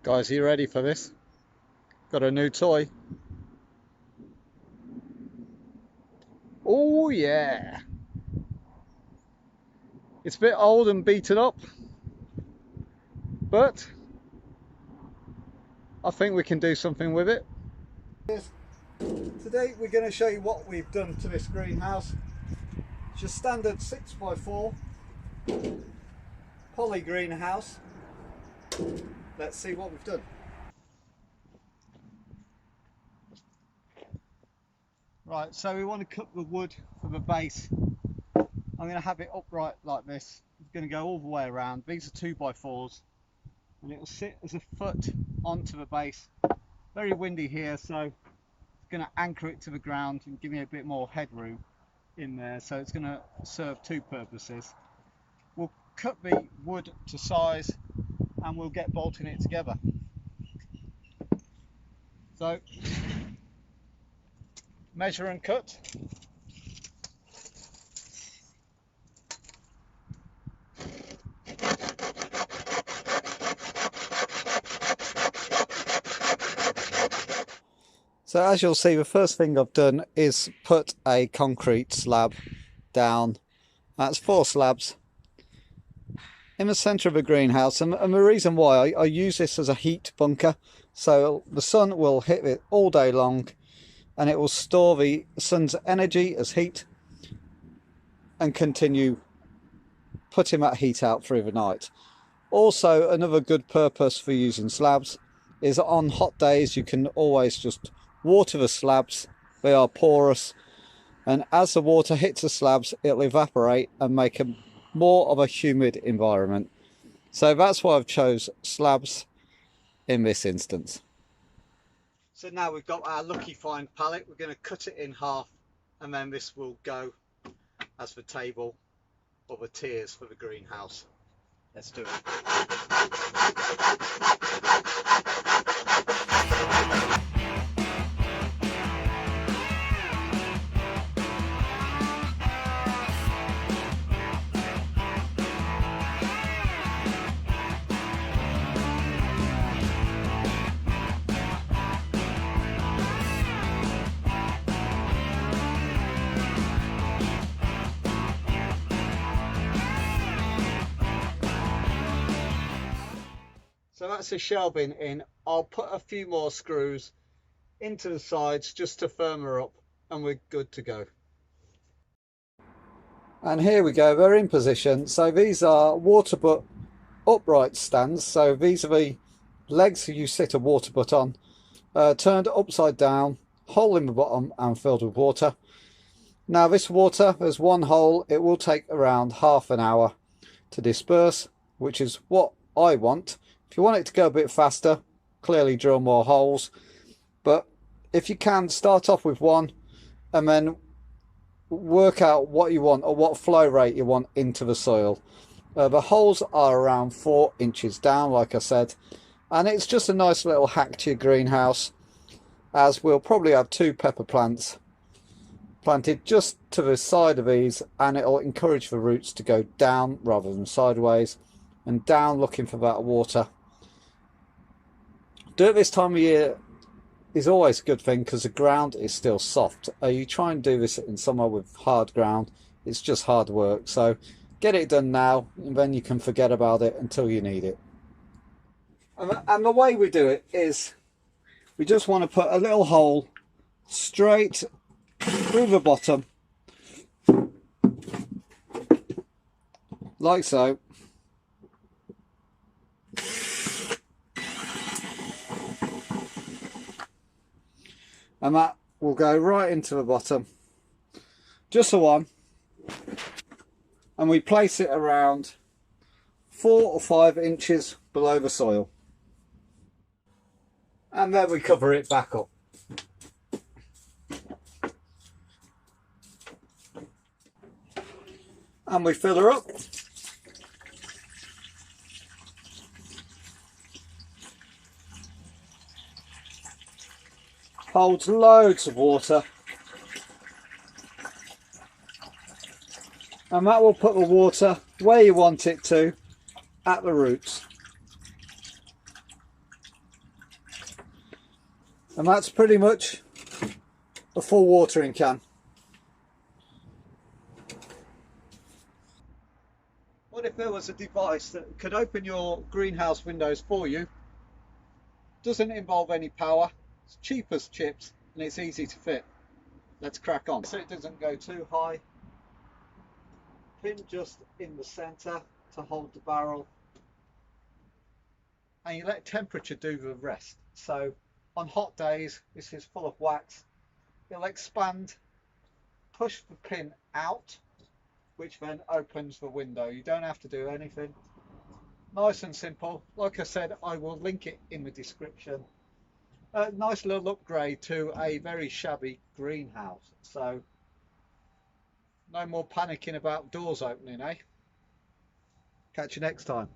Guys, are you ready for this? Got a new toy. Oh yeah! It's a bit old and beaten up, but I think we can do something with it. Today we're going to show you what we've done to this greenhouse. It's your standard 6x4 poly greenhouse. Let's see what we've done. Right, so we want to cut the wood for the base. I'm going to have it upright like this. It's going to go all the way around. These are 2x4s and it will sit as a foot onto the base. Very windy here, so it's going to anchor it to the ground and give me a bit more headroom in there, so it's going to serve two purposes. We'll cut the wood to size and we'll get bolting it together. So measure and cut. So as you'll see, the first thing I've done is put a concrete slab down. That's 4 slabs in the centre of the greenhouse, and the reason why I use this as a heat bunker, so the sun will hit it all day long and it will store the sun's energy as heat and continue putting that heat out through the night. Also, another good purpose for using slabs is on hot days you can always just water the slabs. They are porous, and as the water hits the slabs it'll evaporate and make a more of a humid environment. So that's why I've chose slabs in this instance. So now we've got our Lucky Find pallet. We're going to cut it in half and then this will go as the table or the tiers for the greenhouse. Let's do it. So that's the shelving in. I'll put a few more screws into the sides just to firm her up and we're good to go. And here we go, they're in position. So these are water butt upright stands. So these are the legs you sit a water butt on, turned upside down, hole in the bottom and filled with water. Now this water, there's one hole, it will take around half an hour to disperse, which is what I want. If you want it to go a bit faster, clearly drill more holes, but if you can, start off with one and then work out what you want or what flow rate you want into the soil. The holes are around 4 inches down, like I said, and it's just a nice little hack to your greenhouse, as we'll probably have 2 pepper plants planted just to the side of these, and it'll encourage the roots to go down rather than sideways, and down looking for that water. Do it this time of year is always a good thing because the ground is still soft. You try and do this in somewhere with hard ground, it's just hard work. So get it done now and then you can forget about it until you need it. And the way we do it is we just want to put a little hole straight through the bottom like so. And that will go right into the bottom, just the one, and we place it around 4 or 5 inches below the soil, and then we cover it back up. And we fill her up. Holds loads of water, and that will put the water where you want it to, at the roots. And that's pretty much a full watering can. What if there was a device that could open your greenhouse windows for you? Doesn't involve any power, it's cheap as chips, and it's easy to fit. Let's crack on. So it doesn't go too high. Pin just in the centre to hold the barrel. And you let temperature do the rest. So on hot days, this is full of wax. It'll expand, push the pin out, which then opens the window. You don't have to do anything. Nice and simple. Like I said, I will link it in the description. A nice little upgrade to a very shabby greenhouse. So no more panicking about doors opening, eh? Catch you next time.